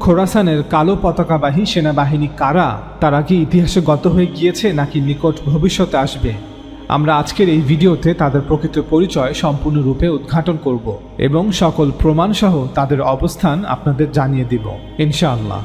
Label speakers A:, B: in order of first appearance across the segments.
A: খোরাসানের কালো পতাকাবাহী সেনাবাহিনী কারা, তারা কি ইতিহাসে গত হয়ে গিয়েছে নাকি নিকট ভবিষ্যতে আসবে? আমরা আজকের এই ভিডিওতে তাদের প্রকৃত পরিচয় সম্পূর্ণরূপে উদ্ঘাটন করব এবং সকল প্রমাণসহ তাদের অবস্থান আপনাদের জানিয়ে দিব ইনশাআল্লাহ।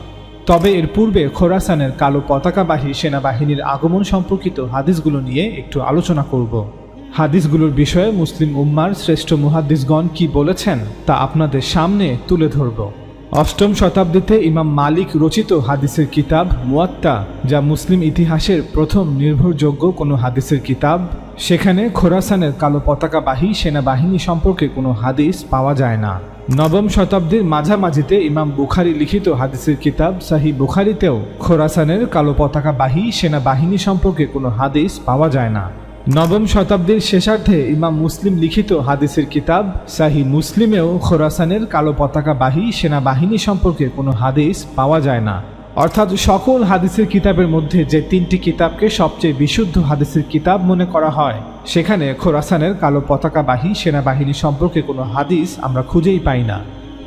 A: তবে এর পূর্বে খোরাসানের কালো পতাকাবাহী সেনাবাহিনীর আগমন সম্পর্কিত হাদিসগুলো নিয়ে একটু আলোচনা করব। হাদিসগুলোর বিষয়ে মুসলিম উম্মার শ্রেষ্ঠ মুহাদ্দিসগণ কি বলেছেন তা আপনাদের সামনে তুলে ধরব। অষ্টম শতাব্দীতে ইমাম মালিক রচিত হাদিসের কিতাব মুয়াত্তা, যা মুসলিম ইতিহাসের প্রথম নির্ভরযোগ্য কোনো হাদিসের কিতাব, সেখানে খোরাসানের কালো পতাকাবাহী সেনাবাহিনী সম্পর্কে কোনো হাদিস পাওয়া যায় না। নবম শতাব্দীর মাঝামাঝিতে ইমাম বুখারী লিখিত হাদিসের কিতাব সাহি বুখারীতেও খোরাসানের কালো পতাকাবাহী সেনাবাহিনী সম্পর্কে কোনো হাদিস পাওয়া যায় না। নবম শতাব্দীর শেষার্ধে ইমাম মুসলিম লিখিত হাদিসের কিতাব সাহি মুসলিমেও খোরাসানের কালো পতাকাবাহী সেনাবাহিনী সম্পর্কে কোনো হাদিস পাওয়া যায় না। অর্থাৎ সকল হাদিসের কিতাবের মধ্যে যে তিনটি কিতাবকে সবচেয়ে বিশুদ্ধ হাদিসের কিতাব মনে করা হয়, সেখানে খোরাসানের কালো পতাকাবাহী সেনাবাহিনী সম্পর্কে কোনো হাদিস আমরা খুঁজেই পাই না।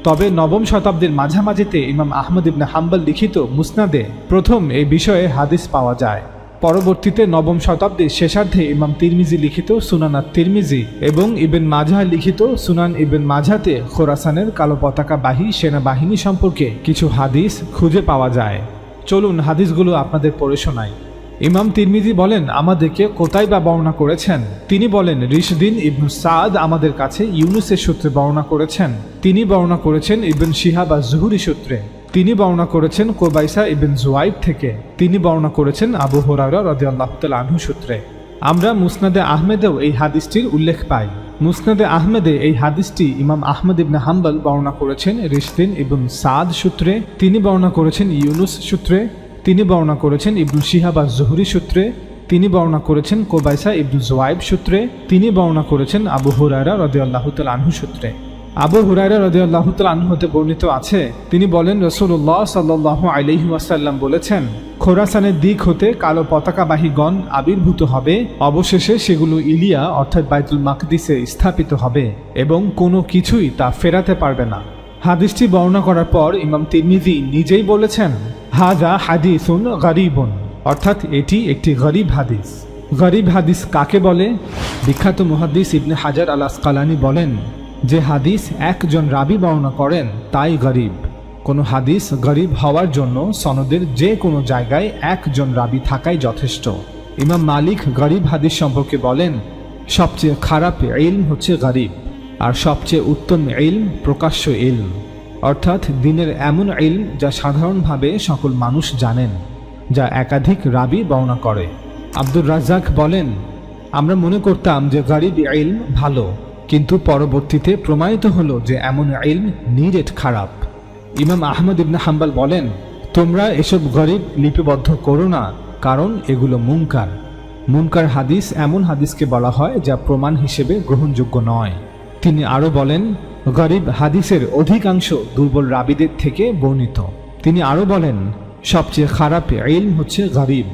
A: তবে নবম শতাব্দীর মাঝামাঝিতে ইমাম আহমদ ইবনে হাম্বল লিখিত মুসনাদে প্রথম এই বিষয়ে হাদিস পাওয়া যায়। পরবর্তীতে নবম শতাব্দীর শেষার্ধে ইমাম তিরমিজি লিখিত সুনান তিরমিজি এবং ইবেন মাজাহ লিখিত সুনান ইবেন মাজাতে খোরাসানের কালো পতাকাবাহী সেনাবাহিনী সম্পর্কে কিছু হাদিস খুঁজে পাওয়া যায়। চলুন হাদিসগুলো আপনাদের পড়ে শোনাই। ইমাম তিরমিজি বলেন, আমাদেরকে কোথায় বা বর্ণনা করেছেন? তিনি বলেন, রিশদিন ইবনু সাদ আমাদের কাছে ইউনুসের সূত্রে বর্ণনা করেছেন। তিনি বর্ণনা করেছেন ইবন শিহাব আজ-জুহরি সূত্রে। তিনি বর্ণনা করেছেন কোবাইসা ইবন জুয়াইব থেকে। তিনি বর্ণনা করেছেন আবু হুরায়রা রাদিয়াল্লাহু তাআলা আনহু সূত্রে। আমরা মুসনাদে আহমেদেও এই হাদিসটির উল্লেখ পাই। মুসনাদে আহমেদে এই হাদিসটি ইমাম আহমদ ইবনে হাম্বল বর্ণনা করেছেন রিশদিন ইবন সাদ সূত্রে। তিনি বর্ণনা করেছেন ইউনুস সূত্রে। তিনি বর্ণনা করেছেন ইবনু শিহাব আজ-জুহরি সূত্রে। তিনি বর্ণনা করেছেন কোবাইসা ইবনু জুয়াইব সূত্রে। তিনি বর্ণনা করেছেন আবু হুরায়রা রাদিয়াল্লাহু তাআলা আনহু সূত্রে। আবু হুরায়রা রাদিয়াল্লাহু তাআলা আনহু হতে বর্ণিত আছে, তিনি বলেন, রাসূলুল্লাহ সাল্লাল্লাহু আলাইহি ওয়াসাল্লাম বলেছেন, খোরাসানের দিক হতে কালো পতাকাবাহীগণ আবির্ভূত হবে, অবশেষে সেগুলো ইলিয়া অর্থাৎ বাইতুল মাকদিসে স্থাপিত হবে এবং কোনো কিছুই তা ফেরাতে পারবে না। হাদিসটি বর্ণনা করার পর ইমাম তিরমিজি নিজেই বলেছেন, হাযা হাদিসুন গরীবুন, অর্থাৎ এটি একটি গরীব হাদিস। গরীব হাদিস কাকে বলে? বিখ্যাত মুহাদ্দিস ইবনে হাজার আল আসকালানি বলেন, যে হাদিস একজন রাবি বর্ণনা করেন তাই গরীব। কোনো হাদিস গরীব হওয়ার জন্য সনদের যে কোনো জায়গায় একজন রাবি থাকাই যথেষ্ট। ইমাম মালিক গরীব হাদিস সম্পর্কে বলেন, সবচেয়ে খারাপ ইলম হচ্ছে গরীব, আর সবচেয়ে উত্তম ইলম প্রকাশ্য ইলম, অর্থাৎ দিনের এমন ইলম যা সাধারণভাবে সকল মানুষ জানেন, যা একাধিক রাবি বর্ণনা করে। আব্দুর রাজ্জাক বলেন, আমরা মনে করতাম যে গরীব ইলম ভালো, কিন্তু পরবর্তীতে প্রমাণিত হলো যে এমন ইলম নিরেট খারাপ। ইমাম আহমদ ইবনে হাম্বল বলেন, তোমরা এসব গরীব লিপিবদ্ধ করো না, কারণ এগুলো মুনকার। মুনকার হাদিস এমন হাদিসকে বলা হয় যা প্রমাণ হিসেবে গ্রহণযোগ্য নয়। তিনি আরও বলেন, গরীব হাদিসের অধিকাংশ দুর্বল রাবিদের থেকে বর্ণিত। তিনি আরও বলেন, সবচেয়ে খারাপ ইলম হচ্ছে গরীব,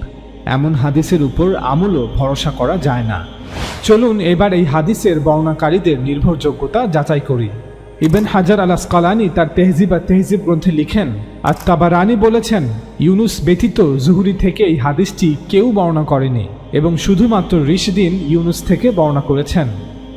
A: এমন হাদিসের উপর আমলও ভরসা করা যায় না। চলুন এবার এই হাদিসের বর্ণনাকারীদের নির্ভরযোগ্যতা যাচাই করি। ইবন হাজার আল আসকালানি তার তেহজিব গ্রন্থে লিখেন, আর তাবারানি বলেছেন, ইউনুস ব্যতীত জুহরি থেকে এই হাদিসটি কেউ বর্ণনা করেনি এবং শুধুমাত্র রিশদিন ইউনুস থেকে বর্ণনা করেছেন।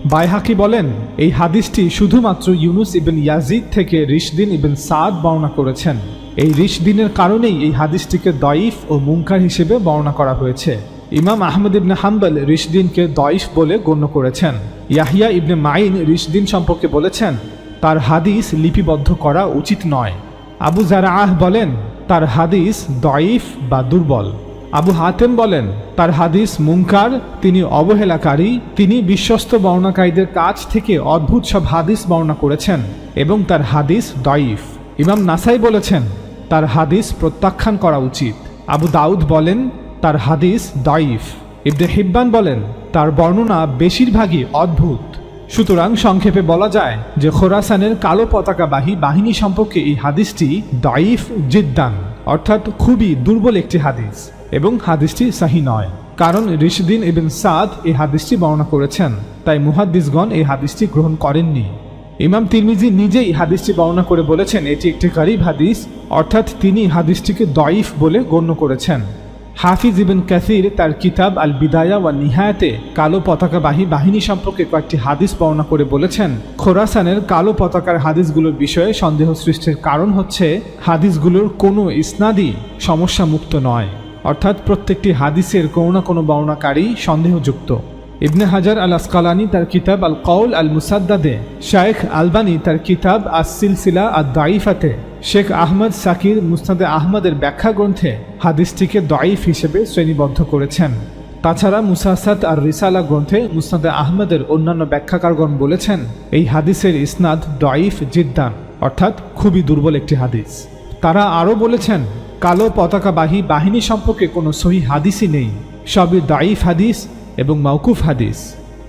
A: বাইহাকি বলেন, এই হাদিসটি শুধুমাত্র ইউনুস ইবন ইয়াজিদ থেকে রিশদিন ইবন সাদ বর্ণনা করেছেন। এই রিশদিনের কারণেই এই হাদিসটিকে দয়ীফ ও মুনকার হিসেবে বর্ণনা করা হয়েছে। ইমাম আহমদ ইবনে হাম্বল রিশদিনকে দয়ীফ বলে গণ্য করেছেন। ইয়াহিয়া ইবনে মাইন রিশদিন সম্পর্কে বলেছেন, তার হাদিস লিপিবদ্ধ করা উচিত নয়। আবু জারআহ বলেন, তার হাদিস দয়ীফ বা দুর্বল। আবু হাতেম বলেন, তার হাদিস মুনকার, তিনি অবহেলাকারী, তিনি বিশ্বস্ত বর্ণনাকারীদের কাছ থেকে অদ্ভুত সব হাদিস বর্ণনা করেছেন এবং তার হাদিস দয়ীফ। ইমাম নাসাই বলেছেন, তার হাদিস প্রত্যাখ্যান করা উচিত। আবু দাউদ বলেন, তার হাদিস দয়ীফ। ইবনে হিব্বান বলেন, তার বর্ণনা বেশিরভাগই অদ্ভুত। সুতরাং সংক্ষেপে বলা যায় যে খোরাসানের কালো পতাকাবাহী বাহিনী সম্পর্কে এই হাদিসটি দয়ীফ জিদ্দান, অর্থাৎ খুবই দুর্বল একটি হাদিস, এবং হাদিসটি সহিহ নয়। কারণ রিশদিন ইবন সাদ এই হাদিসটি বর্ণনা করেছেন, তাই মুহাদ্দিসগণ এই হাদিসটি গ্রহণ করেননি। ইমাম তিরমিজি নিজেই হাদিসটি বর্ণনা করে বলেছেন এটি একটি গরীব হাদিস, অর্থাৎ তিনি হাদিসটিকে দঈফ বলে গণ্য করেছেন। হাফিজ ইবন কাসির তার কিতাব আল বিদায়া ওয়া নিহায়াতে কালো পতাকাবাহী বাহিনী সম্পর্কে কয়েকটি হাদিস বর্ণনা করে বলেছেন, খোরাসানের কালো পতাকার হাদিসগুলোর বিষয়ে সন্দেহ সৃষ্টির কারণ হচ্ছে হাদিসগুলোর কোনো ইসনাদই সমস্যা মুক্ত নয়, অর্থাৎ প্রত্যেকটি হাদিসের কোনো না কোনো বর্ণনাকারী সন্দেহযুক্ত। ইবনে হাজার আল আসকালানি তার কিতাব আল কৌল আল মুসাদ্দাদে, শায়েখ আলবানি তার কিতাব আস সিলসিলা আদ দাঈফাতে, শেখ আহমদ সাকির মুসনাদে আহমদের ব্যাখ্যা গ্রন্থে হাদিসটিকে দঈফ হিসেবে শ্রেণীবদ্ধ করেছেন। তাছাড়া মুসাসাত আর রিসালা গ্রন্থে মুসনাদে আহমদের অন্যান্য ব্যাখ্যাকারগণ বলেছেন এই হাদিসের ইসনাদ দঈফ জিদ্দান, অর্থাৎ খুবই দুর্বল একটি হাদিস। তারা আরও বলেছেন কালো পতাকাবাহী বাহিনী সম্পর্কে কোনো সহিহ হাদিসই নেই, সবই দঈফ হাদিস এবং মাওকুফ হাদিস।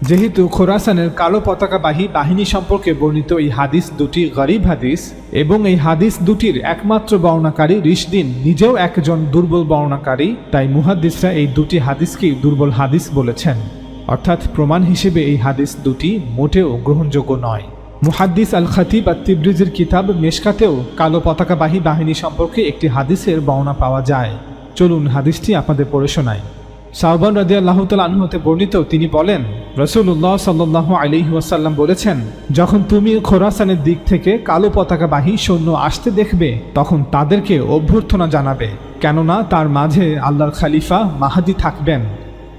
A: যেহেতু খোরাসানের কালো পতাকাবাহী বাহিনী সম্পর্কে বর্ণিত এই হাদিস দুটি গরীব হাদিস এবং এই হাদিস দুটির একমাত্র বর্ণনাকারী রিশদিন নিজেও একজন দুর্বল বর্ণনাকারী, তাই মুহাদ্দিসরা এই দুটি হাদিসকেই দুর্বল হাদিস বলেছেন, অর্থাৎ প্রমাণ হিসেবে এই হাদিস দুটি মোটেও গ্রহণযোগ্য নয়। মুহাদ্দিস আল খতিব আত-তিবরিজির কিতাব মেশকাতেও কালো পতাকাবাহী বাহিনী সম্পর্কে একটি হাদিসের বর্ণনা পাওয়া যায়। চলুন হাদিসটি আপনাদের পড়ে শোনাই। সাওবান রাদিয়াল্লাহু তাআলা আনহু হতে বর্ণিত, তিনি বলেন রাসূলুল্লাহ সাল্লাল্লাহু আলাইহি ওয়াসাল্লাম বলেছেন, যখন তুমি খোরাসানের দিক থেকে কালো পতাকাবাহী সৈন্য আসতে দেখবে তখন তাদেরকে অভ্যর্থনা জানাবে, কেননা তার মাঝে আল্লাহর খলিফা মাহদী থাকবেন।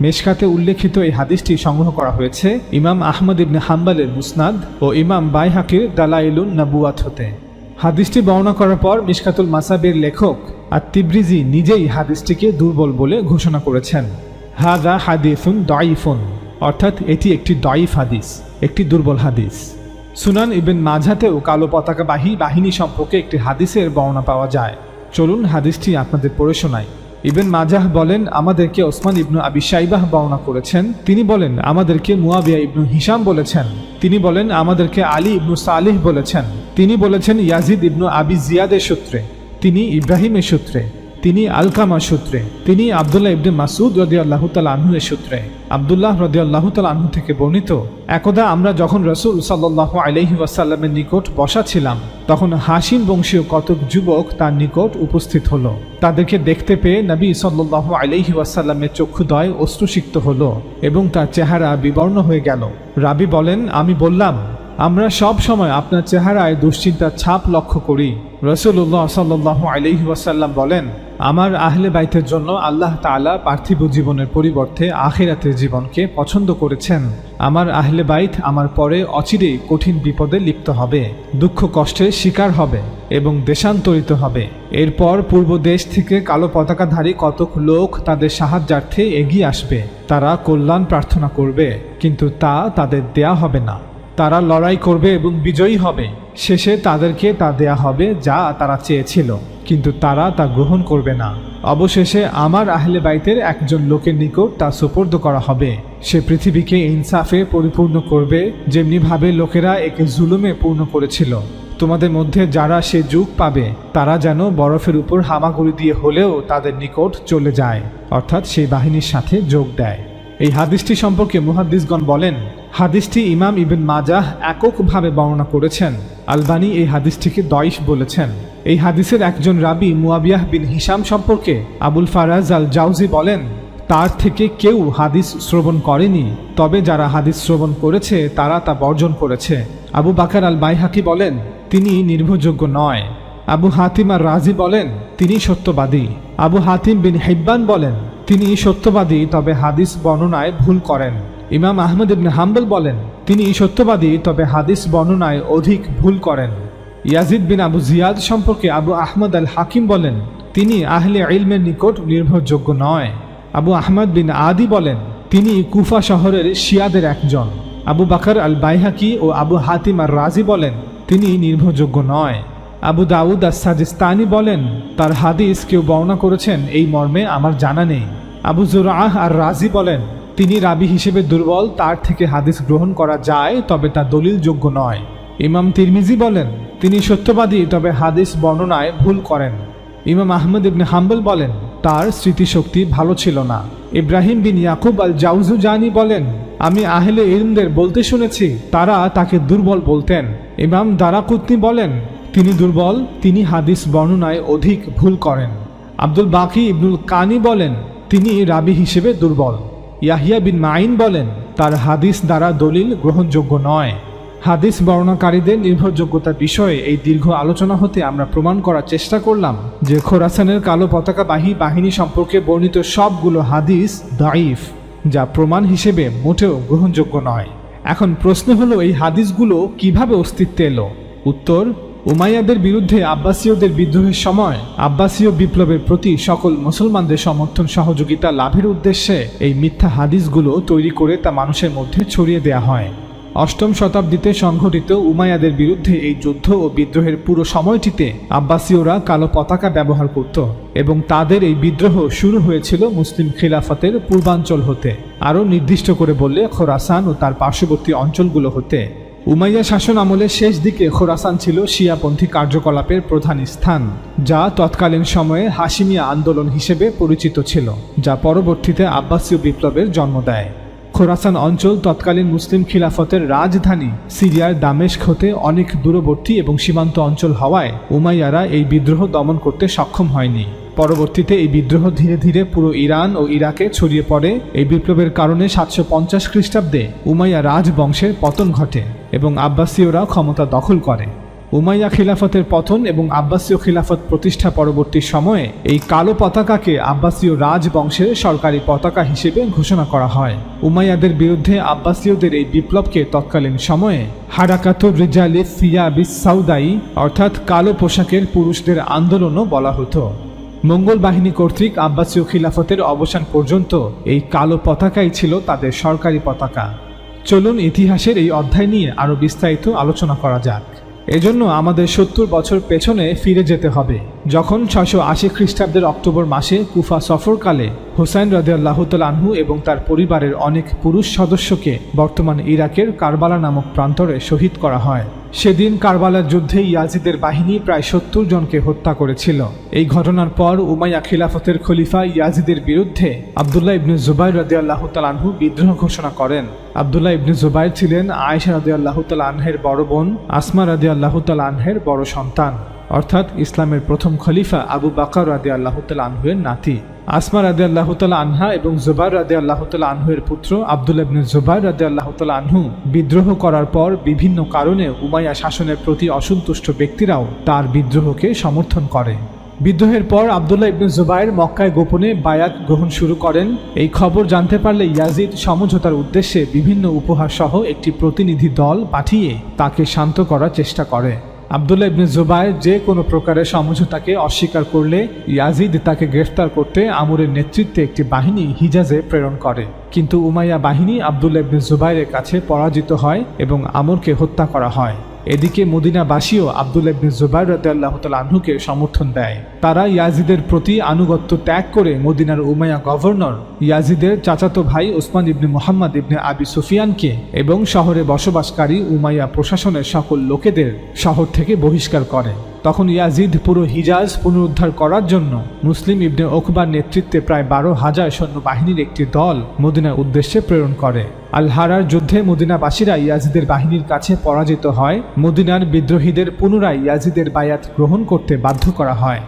A: মেশকাতে উল্লেখিত এই হাদিসটি সংগ্রহ করা হয়েছে ইমাম আহমদ ইবনে হাম্বলের মুসনাদ ও ইমাম বাইহাকির দালাইলুন নবুয়াত হতে। হাদিসটি বর্ণনা করার পর মিশকাতুল মাসাবির লেখক আত-তিবরিজি নিজেই হাদিসটিকে দুর্বল বলে ঘোষণা করেছেন। হাযা হাদিসুন দাঈফুন, অর্থাৎ এটি একটি দঈফ হাদিস, একটি দুর্বল হাদিস। সুনান ইবন মাজাতেও কালো পতাকাবাহী বাহিনী সম্পর্কে একটি হাদিসের বর্ণনা পাওয়া যায়। চলুন হাদিসটি আপনাদের পড়ে শোনাই। ইবন মাজাহ বলেন আমাদেরকে ওসমান ইবনু আবি শাইবাহ বর্ণনা করেছেন, তিনি বলেন আমাদেরকে মুয়াবিয়া ইবনু হিশাম বলেছেন, তিনি বলেন আমাদেরকে আলী ইবনু সালিহ বলেছেন, তিনি বলেছেন ইয়াজিদ ইবনু আবি জিয়াদের সূত্রে, তিনি ইব্রাহিমের সূত্রে, তিনি আলকামার সূত্রে, তিনি আব্দুল্লাহ ইবনে মাসউদ রাদিয়াল্লাহু তাআলা আনহু এর সূত্রে। আব্দুল্লাহ রাদিয়াল্লাহু তাআলা আনহু থেকে বর্ণিত, একদা আমরা যখন রাসূল সাল্লাল্লাহু আলাইহি ওয়াসাল্লামের নিকট বসা ছিলাম তখন হাশিম বংশীয় কতক যুবক তার নিকট উপস্থিত হলো। তাদেরকে দেখতে পেয়ে নবী সাল্লাল্লাহু আলাইহি ওয়াসাল্লামের চক্ষুদ্বয় অশ্রুসিক্ত হলো এবং তার চেহারা বিবর্ণ হয়ে গেল। রাবী বলেন আমি বললাম আমরা সব সময় আপনার চেহারায় দুশ্চিন্তার ছাপ লক্ষ্য করি। রাসূলুল্লাহ সাল্লাল্লাহু আলাইহি ওয়াসাল্লাম বলেন আমার আহলে বাইতের জন্য আল্লাহ তাআলা পার্থিব জীবনের পরিবর্তে আখিরাতের জীবনকে পছন্দ করেছেন। আমার আহলে বাইত আমার পরে অচিরেই কঠিন বিপদে লিপ্ত হবে, দুঃখ কষ্টের শিকার হবে এবং দেশান্তরিত হবে। এরপর পূর্ব দেশ থেকে কালো পতাকাধারী কতক লোক তাদের সাহায্যার্থে এগিয়ে আসবে, তারা কল্যাণ প্রার্থনা করবে কিন্তু তা তাদের দেয়া হবে না। তারা লড়াই করবে এবং বিজয়ী হবে, শেষে তাদেরকে তা দেয়া হবে যা তারা চেয়েছিল, কিন্তু তারা তা গ্রহণ করবে না। অবশেষে আমার আহলে বাইতের একজন লোকের নিকট তা সুপর্দ করা হবে, সে পৃথিবীকে ইনসাফে পরিপূর্ণ করবে যেমনিভাবে লোকেরা একে জুলুমে পূর্ণ করেছিল। তোমাদের মধ্যে যারা সে যুগ পাবে তারা যেন বরফের উপর হামাগুড়ি দিয়ে হলেও তাদের নিকট চলে যায়, অর্থাৎ সেই বাহিনীর সাথে যোগ দেয়। এই হাদিসটি সম্পর্কে মুহাদ্দিসগণ বলেন হাদিসটি ইমাম ইবন মাজাহ এককভাবে বর্ণনা করেছেন। আলবানী এই হাদিসটিকে দঈফ বলেছেন। এই হাদিসের একজন রাবী মুয়াবিয়াহ বিন হিশাম সম্পর্কে আবুল ফারাজ আল জাউজি বলেন তার থেকে কেউ হাদিস শ্রবণ করেনি, তবে যারা হাদিস শ্রবণ করেছে তারা তা বর্জন করেছে। আবু বাকার আল বাইহাকি বলেন তিনি নির্ভরযোগ্য নয়। আবু হাতিম আর রাজি বলেন তিনি সত্যবাদী। আবু হাতিম বিন হিব্বান বলেন তিনি সত্যবাদী তবে হাদিস বর্ণনায় ভুল করেন। ইমাম আহমদ ইবনে হাম্বল বলেন তিনি সত্যবাদী তবে হাদিস বর্ণনায় অধিক ভুল করেন। ইয়াজিদ বিন আবু জিয়াদ সম্পর্কে আবু আহমদ আল হাকিম বলেন তিনি আহলে ইলমের নিকট নির্ভরযোগ্য নয়। আবু আহমদ বিন আদি বলেন তিনি কুফা শহরের শিয়াদের একজন। আবু বাকর আল বাইহাকি ও আবু হাতিম আর রাজি বলেন তিনি নির্ভরযোগ্য নয়। আবু দাউদ আস-সাজিস্তানি বলেন তার হাদিস কেউ বর্ণনা করেছেন এই মর্মে আমার জানা নেই। আবু জুরআহ আর রাজি বলেন তিনি রাবী হিসেবে দুর্বল, তার থেকে হাদিস গ্রহণ করা যায় তবে তা দলিলযোগ্য নয়। ইমাম তিরমিজি বলেন তিনি সত্যবাদী তবে হাদিস বর্ণনায় ভুল করেন। ইমাম আহমদ ইবনে হাম্বল বলেন তার স্মৃতিশক্তি ভালো ছিল না। ইব্রাহিম বিন ইয়াকুব আল জাউজুজানি বলেন, আমি আহলে ইলমদের বলতে শুনেছি তারা তাকে দুর্বল বলতেন। ইমাম দারাকুতনি বলেন, তিনি দুর্বল, তিনি হাদিস বর্ণনায় অধিক ভুল করেন। আব্দুল বাকি ইবনুল কানি বলেন, তিনি রাবি হিসেবে দুর্বল। ইয়াহিয়া বিন মাইন বলেন, তার হাদিস দ্বারা দলিল গ্রহণযোগ্য নয়। হাদিস বর্ণনাকারীদের নির্ভরযোগ্যতার বিষয়ে এই দীর্ঘ আলোচনা হতে আমরা প্রমাণ করার চেষ্টা করলাম যে খোরাসানের কালো পতাকাবাহী বাহিনী সম্পর্কে বর্ণিত সবগুলো হাদিস দাঈফ, যা প্রমাণ হিসেবে মোটেও গ্রহণযোগ্য নয়। এখন প্রশ্ন হলো, এই হাদিসগুলো কিভাবে অস্তিত্বে এলো? উত্তর, উমাইয়াদের বিরুদ্ধে আব্বাসীয়দের বিদ্রোহের সময় আব্বাসীয় বিপ্লবের প্রতি সকল মুসলমানদের সমর্থন সহযোগিতা লাভের উদ্দেশ্যে এই মিথ্যা হাদিসগুলো তৈরি করে তা মানুষের মধ্যে ছড়িয়ে দেয়া হয়। অষ্টম শতাব্দীতে সংঘটিত উমাইয়াদের বিরুদ্ধে এই যুদ্ধ ও বিদ্রোহের পুরো সময়টিতে আব্বাসীয়রা কালো পতাকা ব্যবহার করত এবং তাদের এই বিদ্রোহ শুরু হয়েছিল মুসলিম খিলাফতের পূর্বাঞ্চল হতে, আরও নির্দিষ্ট করে বললে খোরাসান ও তার পার্শ্ববর্তী অঞ্চলগুলো হতে। উমাইয়া শাসন আমলের শেষ দিকে খোরাসান ছিল শিয়াপন্থী কার্যকলাপের প্রধান স্থান, যা তৎকালীন সময়ে হাশিমিয়া আন্দোলন হিসেবে পরিচিত ছিল, যা পরবর্তীতে আব্বাসীয় বিপ্লবের জন্ম দেয়। খোরাসান অঞ্চল তৎকালীন মুসলিম খিলাফতের রাজধানী সিরিয়ার দামেস্ক হতে অনেক দূরবর্তী এবং সীমান্ত অঞ্চল হওয়ায় উমাইয়ারা এই বিদ্রোহ দমন করতে সক্ষম হয়নি। পরবর্তীতে এই বিদ্রোহ ধীরে ধীরে পুরো ইরান ও ইরাকে ছড়িয়ে পড়ে। এই বিপ্লবের কারণে 750 খ্রিস্টাব্দে উমাইয়া রাজবংশের পতন ঘটে এবং আব্বাসীয়রা ক্ষমতা দখল করে। উমাইয়া খিলাফতের পতন এবং আব্বাসীয় খিলাফত প্রতিষ্ঠা পরবর্তী সময়ে এই কালো পতাকাকে আব্বাসীয় রাজবংশের সরকারি পতাকা হিসেবে ঘোষণা করা হয়। উমাইয়াদের বিরুদ্ধে আব্বাসীয়দের এই বিপ্লবকে তৎকালীন সময়ে হারাকাতুর রিজালি সিয়াবিস সাউদাই অর্থাৎ কালো পোশাকের পুরুষদের আন্দোলনও বলা হতো। মঙ্গল বাহিনী কর্তৃক আব্বাসীয় খিলাফতের অবসান পর্যন্ত এই কালো পতাকাই ছিল তাদের সরকারি পতাকা। চলুন ইতিহাসের এই অধ্যায় নিয়ে আরও বিস্তারিত আলোচনা করা যাক। এজন্য আমাদের 70 বছর পেছনে ফিরে যেতে হবে, যখন 680 খ্রিস্টাব্দের অক্টোবর মাসে কুফা সফরকালে হুসাইন রাদিয়াল্লাহু তাআলা আনহু এবং তার পরিবারের অনেক পুরুষ সদস্যকে বর্তমান ইরাকের কারবালা নামক প্রান্তরে শহীদ করা হয়। সেদিন কারবালার যুদ্ধে ইয়াজিদের বাহিনী প্রায় 70 জনকে হত্যা করেছিল। এই ঘটনার পর উমাইয়া খিলাফতের খলিফা ইয়াজিদের বিরুদ্ধে আব্দুল্লাহ ইবনে জুবাইর রাদিয়াল্লাহু তাআলা আনহু বিদ্রোহ ঘোষণা করেন। আব্দুল্লাহ ইবনে জুবাইর ছিলেন আয়েশা রাদিয়াল্লাহু তাআলা আনহের বড় বোন আসমা রাদিয়াল্লাহু তাআলা আনহের বড় সন্তান, অর্থাৎ ইসলামের প্রথম খলিফা আবু বকর রাদিয়াল্লাহু তাআলা আনহুয়ের নাতি। আসমা রাদিয়াল্লাহু তাআলা আনহা এবং জুবাইর রাদিয়াল্লাহু তাআলা আনহুয়ের পুত্র আব্দুল্লাহ ইবনে জুবাইর রাদিয়াল্লাহু তাআলা আনহু বিদ্রোহ করার পর বিভিন্ন কারণে উমাইয়া শাসনের প্রতি অসন্তুষ্ট ব্যক্তিরাও তার বিদ্রোহকে সমর্থন করে। বিদ্রোহের পর আব্দুল্লাহ ইবনে জুবাইর মক্কায় গোপনে বায়াত গ্রহণ শুরু করেন। এই খবর জানতে পারলে ইয়াজিদ সমঝোতার উদ্দেশ্যে বিভিন্ন উপহার সহ একটি প্রতিনিধি দল পাঠিয়ে তাকে শান্ত করার চেষ্টা করে। আব্দুল্লাহ ইবনে জুবাইর যে কোনো প্রকারের সমঝোতাকে অস্বীকার করলে ইয়াজিদ তাকে গ্রেফতার করতে আমরের নেতৃত্বে একটি বাহিনী হিজাজে প্রেরণ করে, কিন্তু উমাইয়া বাহিনী আব্দুল্লাহ ইবনে জুবাইরের কাছে পরাজিত হয় এবং আমরকে হত্যা করা হয়। এদিকে মদিনাবাসীও আব্দুল্লাহ ইবনে জুবাইর রাদিয়াল্লাহু তাআলা আনহুকে সমর্থন দেয়। তারা ইয়াজিদের প্রতি আনুগত্য ত্যাগ করে মদিনার উমাইয়া গভর্নর ইয়াজিদের চাচাতো ভাই ওসমান ইবনে মুহাম্মদ ইবনে আবি সুফিয়ানকে এবং শহরে বসবাসকারী উমাইয়া প্রশাসনের সকল লোকেদের শহর থেকে বহিষ্কার করে। তখন ইয়াজিদ পুরো হিজাজ পুনরুদ্ধার করার জন্য মুসলিম ইবনে ওকবার নেতৃত্বে প্রায় 12,000 সৈন্যবাহিনীর একটি দল মদিনার উদ্দেশ্যে প্রেরণ করে। আল হারার যুদ্ধে মদিনাবাসীরা ইয়াজিদের বাহিনীর কাছে পরাজিত হয়। মদিনার বিদ্রোহীদের পুনরায় ইয়াজিদের বায়াত গ্রহণ করতে বাধ্য করা হয়।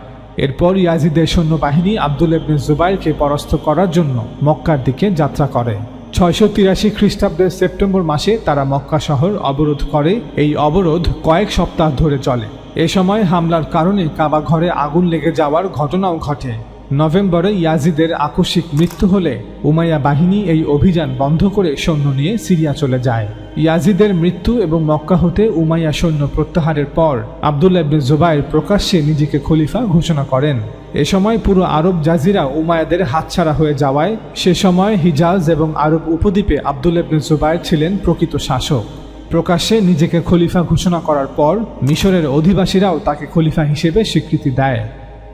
A: এরপর ইয়াজিদের সৈন্যবাহিনী আব্দুল্লাহ ইবনে জুবাইরকে পরাস্ত করার জন্য মক্কার দিকে যাত্রা করে। 683 খ্রিস্টাব্দের সেপ্টেম্বর মাসে তারা মক্কা শহর অবরোধ করে। এই অবরোধ কয়েক সপ্তাহ ধরে চলে। এ সময় হামলার কারণে কাবা ঘরে আগুন লেগে যাওয়ার ঘটনাও ঘটে। নভেম্বরে ইয়াজিদের আকস্মিক মৃত্যু হলে উমাইয়া বাহিনী এই অভিযান বন্ধ করে সৈন্য নিয়ে সিরিয়া চলে যায়। ইয়াজিদের মৃত্যু এবং মক্কা হতে উমাইয়া সৈন্য প্রত্যাহারের পর আব্দুল্লাহ ইবনে জুবাইর প্রকাশ্যে নিজেকে খলিফা ঘোষণা করেন। এ সময় পুরো আরব জাজিরা উমাইয়াদের হাতছাড়া হয়ে যাওয়ায় সে সময় হিজাজ এবং আরব উপদ্বীপে আব্দুল্লাহ ইবনে জুবাইর ছিলেন প্রকৃত শাসক। প্রকাশ্যে নিজেকে খলিফা ঘোষণা করার পর মিশরের অধিবাসীরাও তাকে খলিফা হিসেবে স্বীকৃতি দেয়।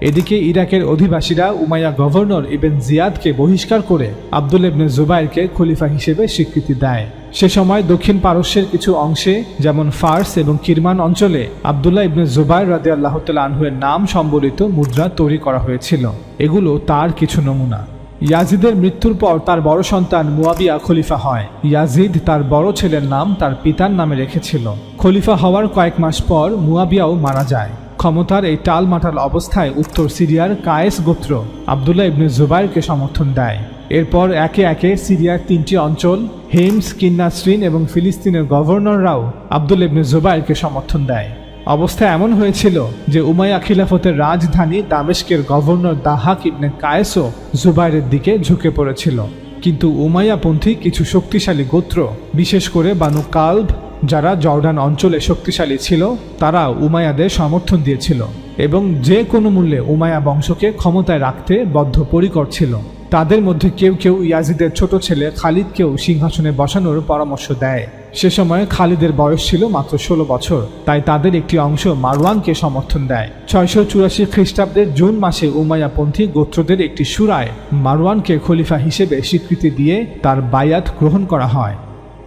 A: এদিকে ইরাকের অধিবাসীরা উমাইয়া গভর্নর ইবেন জিয়াদকে বহিষ্কার করে আব্দুল্লাহ ইবনে জুবাইরকে খলিফা হিসেবে স্বীকৃতি দেয়। সে সময় দক্ষিণ পারস্যের কিছু অংশে যেমন ফার্স এবং কিরমান অঞ্চলে আব্দুল্লাহ ইবনে জুবাইর রাদিয়াল্লাহু তাআলা আনহুয়ের নাম সম্বলিত মুদ্রা তৈরি করা হয়েছিল। এগুলো তার কিছু নমুনা। ইয়াজিদের মৃত্যুর পর তার বড় সন্তান মুয়াবিয়া খলিফা হয়। ইয়াজিদ তার বড় ছেলের নাম তার পিতার নামে রেখেছিল। খলিফা হওয়ার কয়েক মাস পর মুয়াবিয়াও মারা যায়। ক্ষমতার এই টালমাটাল অবস্থায় উত্তর সিরিয়ার কায়েস গোত্র আবদুল্লাহ ইবনে জুবাইরকে সমর্থন দেয়। এরপর একে একে সিরিয়ার 3টি অঞ্চল হেমস, কিন্নাসরিন এবং ফিলিস্তিনের গভর্নররাও আবদুল্লাহ ইবনে জুবাইরকে সমর্থন দেয়। অবস্থা এমন হয়েছিল যে উমাইয়া খিলাফতের রাজধানী দামেস্কের গভর্নর দাহাক ইবনে কায়েসও জুবাইরের দিকে ঝুঁকে পড়েছিল। কিন্তু উমাইয়াপন্থী কিছু শক্তিশালী গোত্র, বিশেষ করে বানু কালব, যারা জর্ডান অঞ্চলে শক্তিশালী ছিল, তারা উমাইয়াদের সমর্থন দিয়েছিল এবং যে কোনো মূল্যে উমাইয়া বংশকে ক্ষমতায় রাখতে বদ্ধপরিকর ছিল। তাদের মধ্যে কেউ কেউ ইয়াজিদের ছোট ছেলে খালিদকেও সিংহাসনে বসানোর পরামর্শ দেয়। সে সময় খালিদের বয়স ছিল মাত্র 16 বছর, তাই তাদের একটি অংশ মারওয়ানকে সমর্থন দেয়। 684 খ্রিস্টাব্দের জুন মাসে উমাইয়াপন্থী গোত্রদের একটি সুরায় মারওয়ানকে খলিফা হিসেবে স্বীকৃতি দিয়ে তার বায়াত গ্রহণ করা হয়।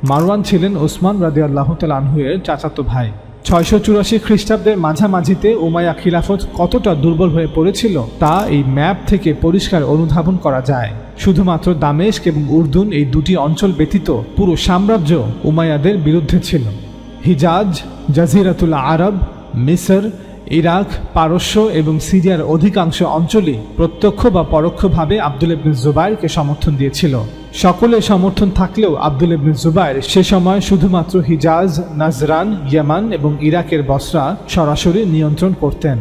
A: মারওয়ান ছিলেন ওসমান রাদিয়াল্লাহু তাআলা আনহু এর চাচাতো ভাই। 684 খ্রিস্টাব্দের মাঝামাঝিতে উমাইয়া খিলাফত কতটা দুর্বল হয়ে পড়েছিল তা এই ম্যাপ থেকে পরিষ্কার অনুধাবন করা যায়। শুধুমাত্র দামেস্ক এবং উর্দুন, এই দুটি অঞ্চল ব্যতীত পুরো সাম্রাজ্য উমাইয়াদের বিরুদ্ধে ছিল। হিজাজ, জাজিরাতুল আরব, মিসর, ইরাক, পারস্য এবং সিরিয়ার অধিকাংশ অঞ্চলই প্রত্যক্ষ বা পরোক্ষভাবে আবদুল্লাহ ইবনে জুবাইরকে সমর্থন দিয়েছিল। সকলে সমর্থন থাকলেও আবদুল্লাহ ইবনে জুবাইর সে সময় শুধুমাত্র হিজাজ, নাজরান, ইয়ামান এবং ইরাকের বসরা সরাসরি নিয়ন্ত্রণ করতেন।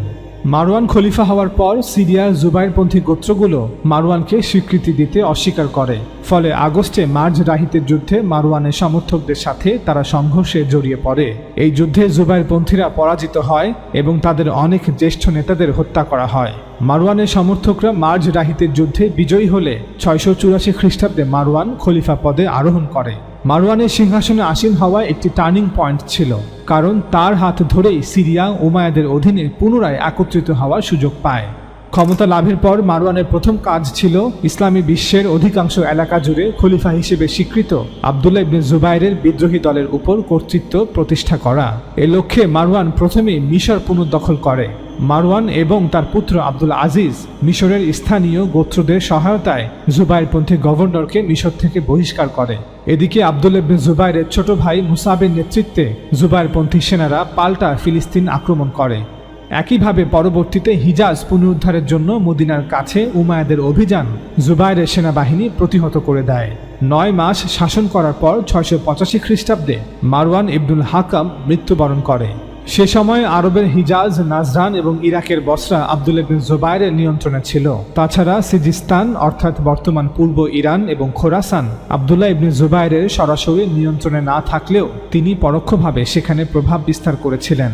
A: মারওয়ান খলিফা হওয়ার পর সিরিয়ার জুবাইরপন্থী গোত্রগুলো মারওয়ানকে স্বীকৃতি দিতে অস্বীকার করে। ফলে আগস্টে মার্জ রাহিতের যুদ্ধে মারওয়ানের সমর্থকদের সাথে তারা সংঘর্ষে জড়িয়ে পড়ে। এই যুদ্ধে জুবাইরপন্থীরা পরাজিত হয় এবং তাদের অনেক জ্যেষ্ঠ নেতাদের হত্যা করা হয়। মারওয়ানের সমর্থকরা মার্জ রাহিতের যুদ্ধে বিজয়ী হলে 684 খ্রিস্টাব্দে মারওয়ান খলিফা পদে আরোহণ করে। মারওয়ানের সিংহাসনে আসীন হওয়া একটি টার্নিং পয়েন্ট ছিল, কারণ তার হাত ধরেই সিরিয়া উমাইয়াদের অধীনে পুনরায় একত্রিত হওয়ার সুযোগ পায়। ক্ষমতা লাভের পর মারওয়ানের প্রথম কাজ ছিল ইসলামী বিশ্বের অধিকাংশ এলাকা জুড়ে খলিফা হিসেবে স্বীকৃত আবদুল্লাহ ইবনে জুবাইরের বিদ্রোহী দলের উপর কর্তৃত্ব প্রতিষ্ঠা করা। এ লক্ষ্যে মারওয়ান প্রথমে মিশর পুনর্দখল করে। মারওয়ান এবং তার পুত্র আব্দুল আজিজ মিশরের স্থানীয় গোত্রদের সহায়তায় জুবাইরপন্থী গভর্নরকে মিশর থেকে বহিষ্কার করে। এদিকে আবদুল্লাহ ইবনে জুবাইরের ছোট ভাই মুসাবের নেতৃত্বে জুবাইরপন্থী সেনারা পাল্টা ফিলিস্তিন আক্রমণ করে। একইভাবে পরবর্তীতে হিজাজ পুনরুদ্ধারের জন্য মদিনার কাছে উমাইয়াদের অভিযান জুবাইরের সেনাবাহিনী প্রতিহত করে দেয়। 9 মাস শাসন করার পর 685 খ্রিস্টাব্দে মারওয়ান ইবনুল হাকাম মৃত্যুবরণ করে। সে সময় আরবের হিজাজ, নাজরান এবং ইরাকের বসরা আবদুল্লাহ ইবনে জুবাইরের নিয়ন্ত্রণে ছিল। তাছাড়া সিজিস্তান অর্থাৎ বর্তমান পূর্ব ইরান এবং খোরাসান আবদুল্লাহ ইবনে জুবাইরের সরাসরি নিয়ন্ত্রণে না থাকলেও তিনি পরোক্ষভাবে সেখানে প্রভাব বিস্তার করেছিলেন।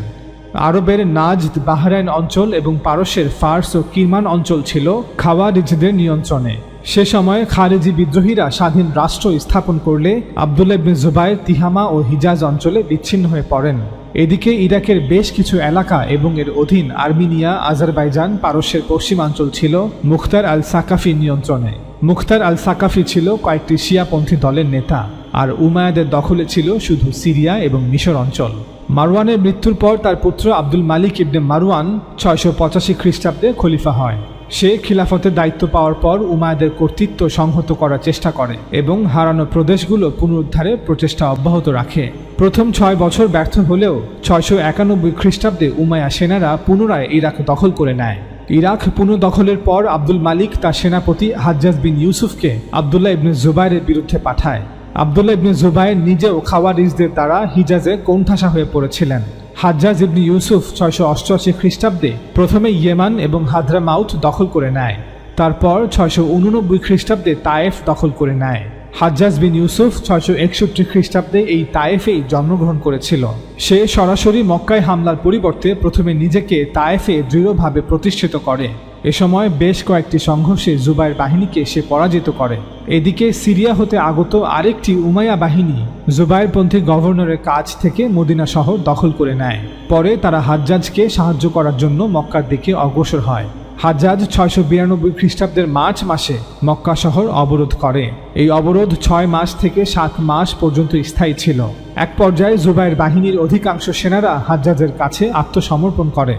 A: আরবের নাজদ, বাহরাইন অঞ্চল এবং পারস্যের ফার্স ও কিরমান অঞ্চল ছিল খাওয়ারিজদের নিয়ন্ত্রণে। সে সময় খারিজি বিদ্রোহীরা স্বাধীন রাষ্ট্র স্থাপন করলে আবদুল্লাহ ইবনে জুবাইর তিহামা ও হিজাজ অঞ্চলে বিচ্ছিন্ন হয়ে পড়েন। এদিকে ইরাকের বেশ কিছু এলাকা এবং এর অধীন আর্মেনিয়া, আজারবাইজান, পারস্যের পশ্চিমাঞ্চল ছিল মুখতার আল সাকাফির নিয়ন্ত্রণে। মুখতার আল সাকাফি ছিল কয়েকটি শিয়াপন্থী দলের নেতা, আর উমাইয়াদের দখলে ছিল শুধু সিরিয়া এবং মিশর অঞ্চল। মারওয়ানের মৃত্যুর পর তার পুত্র আব্দুল মালিক ইবনে মারওয়ান 685 খ্রিস্টাব্দে খলিফা হয়। সে খিলাফতের দায়িত্ব পাওয়ার পর উমাইয়াদের কর্তৃত্ব সংহত করার চেষ্টা করে এবং হারানো প্রদেশগুলো পুনরুদ্ধারে প্রচেষ্টা অব্যাহত রাখে। প্রথম 6 বছর ব্যর্থ হলেও 691 খ্রিস্টাব্দে উমাইয়া সেনারা পুনরায় ইরাক দখল করে নেয়। ইরাক পুনর্দখলের পর আব্দুল মালিক তার সেনাপতি হাজ্জাজ বিন ইউসুফকে আবদুল্লাহ ইবনে জুবাইরের বিরুদ্ধে পাঠায়। আবদুল্লাহ ইবনে জুবাইর নিজেও খাওয়ারিজদের দ্বারা হিজাজে কোণঠাসা হয়ে পড়েছিলেন। হাজ্জাজ ইবনে ইউসুফ 688 খ্রিস্টাব্দে প্রথমে ইয়েমান এবং হাদ্রামাউত দখল করে নেয়। তারপর 689 খ্রিস্টাব্দে তায়েফ দখল করে নেয়। হাজ্জাজ বিন ইউসুফ 661 খ্রিস্টাব্দে এই তায়েফেই জন্মগ্রহণ করেছিল। সে সরাসরি মক্কায় হামলার পরিবর্তে প্রথমে নিজেকে তায়েফে দৃঢ়ভাবে প্রতিষ্ঠিত করে। এ সময় বেশ কয়েকটি সংঘর্ষে জুবাইর বাহিনীকে সে পরাজিত করে। এদিকে সিরিয়া হতে আগত আরেকটি উমাইয়া বাহিনী জুবাইরপন্থী গভর্নরের কাছ থেকে মদিনা শহর দখল করে নেয়। পরে তারা হাজ্জাজকে সাহায্য করার জন্য মক্কার দিকে অগ্রসর হয়। হাজ্জাজ 692 খ্রিস্টাব্দের মার্চ মাসে মক্কা শহর অবরোধ করে। এই অবরোধ 6 মাস থেকে 7 মাস পর্যন্ত স্থায়ী ছিল। এক পর্যায়ে জুবাইর বাহিনীর অধিকাংশ সেনারা হাজ্জাজের কাছে আত্মসমর্পণ করে।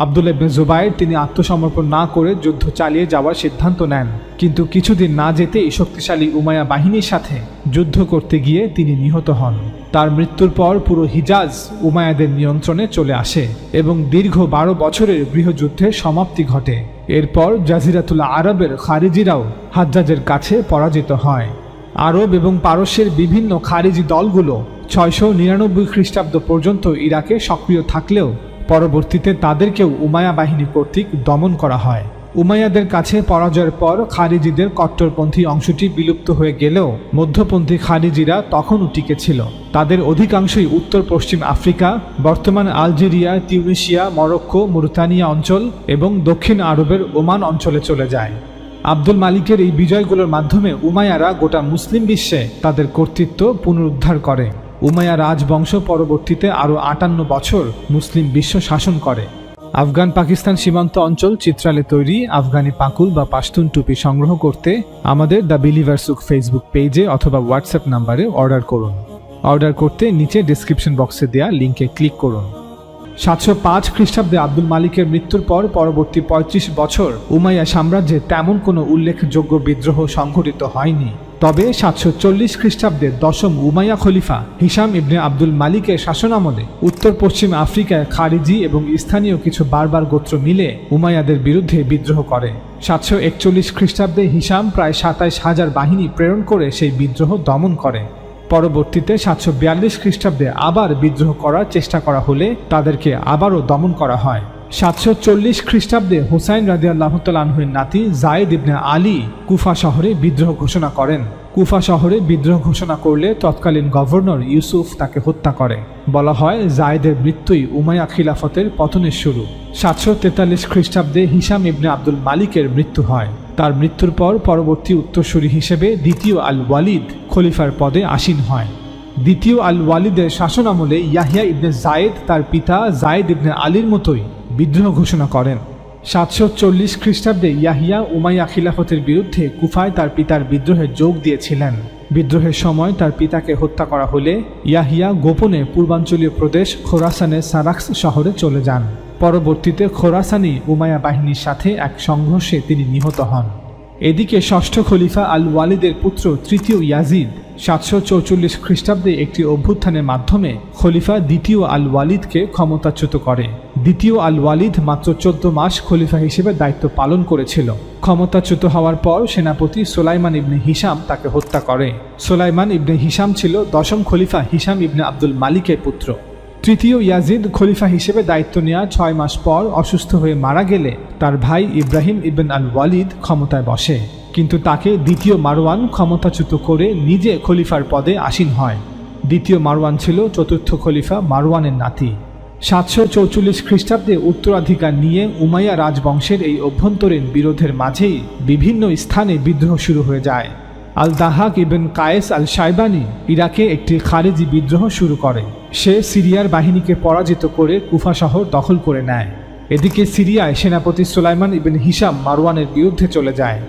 A: আব্দুল্লাহ ইবনে জুবাইর তিনি আত্মসমর্পণ না করে যুদ্ধ চালিয়ে যাওয়ার সিদ্ধান্ত নেন, কিন্তু কিছুদিন না যেতেই শক্তিশালী উমাইয়া বাহিনীর সাথে যুদ্ধ করতে গিয়ে তিনি নিহত হন। তার মৃত্যুর পর পুরো হিজাজ উমাইয়াদের নিয়ন্ত্রণে চলে আসে এবং দীর্ঘ 12 বছরের গৃহযুদ্ধের সমাপ্তি ঘটে। এরপর জাজিরাতুল আরবের খারিজিরাও হাজ্জাজের কাছে পরাজিত হয়। আরব এবং পারস্যের বিভিন্ন খারিজি দলগুলো 699 খ্রিস্টাব্দ পর্যন্ত ইরাকে সক্রিয় থাকলেও পরবর্তীতে তাদেরকেও উমাইয়া বাহিনী কর্তৃক দমন করা হয়। উমাইয়াদের কাছে পরাজয়ের পর খারিজিদের কট্টরপন্থী অংশটি বিলুপ্ত হয়ে গেলেও মধ্যপন্থী খারিজিরা তখনও টিকে ছিল। তাদের অধিকাংশই উত্তর পশ্চিম আফ্রিকা, বর্তমান আলজেরিয়া, তিউনিসিয়া, মরক্কো, মুরতানিয়া অঞ্চল এবং দক্ষিণ আরবের ওমান অঞ্চলে চলে যায়। আব্দুল মালিকের এই বিজয়গুলোর মাধ্যমে উমাইয়ারা গোটা মুসলিম বিশ্বে তাদের কর্তৃত্ব পুনরুদ্ধার করে। উমাইয়া রাজবংশ পরবর্তীতে আরও 58 বছর মুসলিম বিশ্ব শাসন করে। আফগান পাকিস্তান সীমান্ত অঞ্চল চিত্রালে তৈরি আফগানি পাকুল বা পাশতুন টুপি সংগ্রহ করতে আমাদের দ্য বিলিভারসুক ফেসবুক পেজে অথবা হোয়াটসঅ্যাপ নাম্বারে অর্ডার করুন। অর্ডার করতে নিচে ডেসক্রিপশন বক্সে দেওয়া লিঙ্কে ক্লিক করুন। 705 খ্রিস্টাব্দে আব্দুল মালিকের মৃত্যুর পর পরবর্তী 35 বছর উমাইয়া সাম্রাজ্যে তেমন কোনো উল্লেখযোগ্য বিদ্রোহ সংঘটিত হয়নি। তবে 740 খ্রিস্টাব্দে দশম উমাইয়া খলিফা হিশাম ইবনে আব্দুল মালিকের শাসনামলে উত্তর পশ্চিম আফ্রিকায় খারিজি এবং স্থানীয় কিছু বারবার গোত্র মিলে উমাইয়াদের বিরুদ্ধে বিদ্রোহ করে। 741 খ্রিস্টাব্দে হিশাম প্রায় 27,000 বাহিনী প্রেরণ করে সেই বিদ্রোহ দমন করে। পরবর্তীতে 742 খ্রিস্টাব্দে আবার বিদ্রোহ করার চেষ্টা করা হলে তাদেরকে আবারও দমন করা হয়। 740 খ্রিস্টাব্দে হুসাইন রাদিয়াল্লাহু তাআলা আনহুর নাতি যায়েদ ইবনে আলী কুফা শহরে বিদ্রোহ ঘোষণা করেন। কুফা শহরে বিদ্রোহ ঘোষণা করলে তৎকালীন গভর্নর ইউসুফ তাকে হত্যা করে। বলা হয় যায়েদের মৃত্যুই উমাইয়া খিলাফতের পতনের শুরু। 743 খ্রিস্টাব্দে হিশাম ইবনে আব্দুল মালিকের মৃত্যু হয়। তার মৃত্যুর পর পরবর্তী উত্তরসূরি হিসেবে দ্বিতীয় আল ওয়ালিদ খলিফার পদে আসীন হয়। দ্বিতীয় আল ওয়ালিদের শাসন আমলে ইয়াহিয়া ইবনে যায়েদ তার পিতা যায়েদ ইবনে আলীর মতোই বিদ্রোহ ঘোষণা করেন। 740 খ্রিস্টাব্দে ইয়াহিয়া উমাইয়া খিলাফতের বিরুদ্ধে কুফায় তার পিতার বিদ্রোহে যোগ দিয়েছিলেন। বিদ্রোহের সময় তার পিতাকে হত্যা করা হলে ইয়াহিয়া গোপনে পূর্বাঞ্চলীয় প্রদেশ খোরাসানের সারাক্স শহরে চলে যান। পরবর্তীতে খোরাসানি উমাইয়া বাহিনীর সাথে এক সংঘর্ষে তিনি নিহত হন। এদিকে ষষ্ঠ খলিফা আল ওয়ালিদের পুত্র তৃতীয় ইয়াজিদ 744 খ্রিস্টাব্দে একটি অভ্যুত্থানের মাধ্যমে খলিফা দ্বিতীয় আল ওয়ালিদকে ক্ষমতাচ্যুত করে। দ্বিতীয় আল ওয়ালিদ মাত্র 14 মাস খলিফা হিসেবে দায়িত্ব পালন করেছিল। ক্ষমতাচ্যুত হওয়ার পর সেনাপতি সুলাইমান ইবনে হিশাম তাকে হত্যা করে। সুলাইমান ইবনে হিশাম ছিল দশম খলিফা হিশাম ইবনে আব্দুল মালিকের পুত্র। তৃতীয় ইয়াজিদ খলিফা হিসেবে দায়িত্ব নেওয়ার 6 মাস পর অসুস্থ হয়ে মারা গেলে তার ভাই ইব্রাহিম ইবন আল ওয়ালিদ ক্ষমতায় বসে, কিন্তু তাকে দ্বিতীয় মারওয়ান ক্ষমতাচ্যুত করে নিজে খলিফার পদে আসীন হয়। দ্বিতীয় মারওয়ান ছিল চতুর্থ খলিফা মারওয়ানের নাতি। 744 খ্রিস্টাব্দে উত্তরাধিকার নিয়ে উমাইয়া রাজবংশের এই অভ্যন্তরীণ বিরোধের মাঝেই বিভিন্ন স্থানে বিদ্রোহ শুরু হয়ে যায়। আল দাহাক ইবন কায়েস আল শাইবানি ইরাকে একটি খারিজি বিদ্রোহ শুরু করে। সে সিরিয়ার বাহিনীকে পরাজিত করে কুফা শহর দখল করে নেয়। এদিকে সিরিয়ায় সেনাপতি সুলাইমান ইবন হিশাম মারওয়ানের বিরুদ্ধে চলে যায়।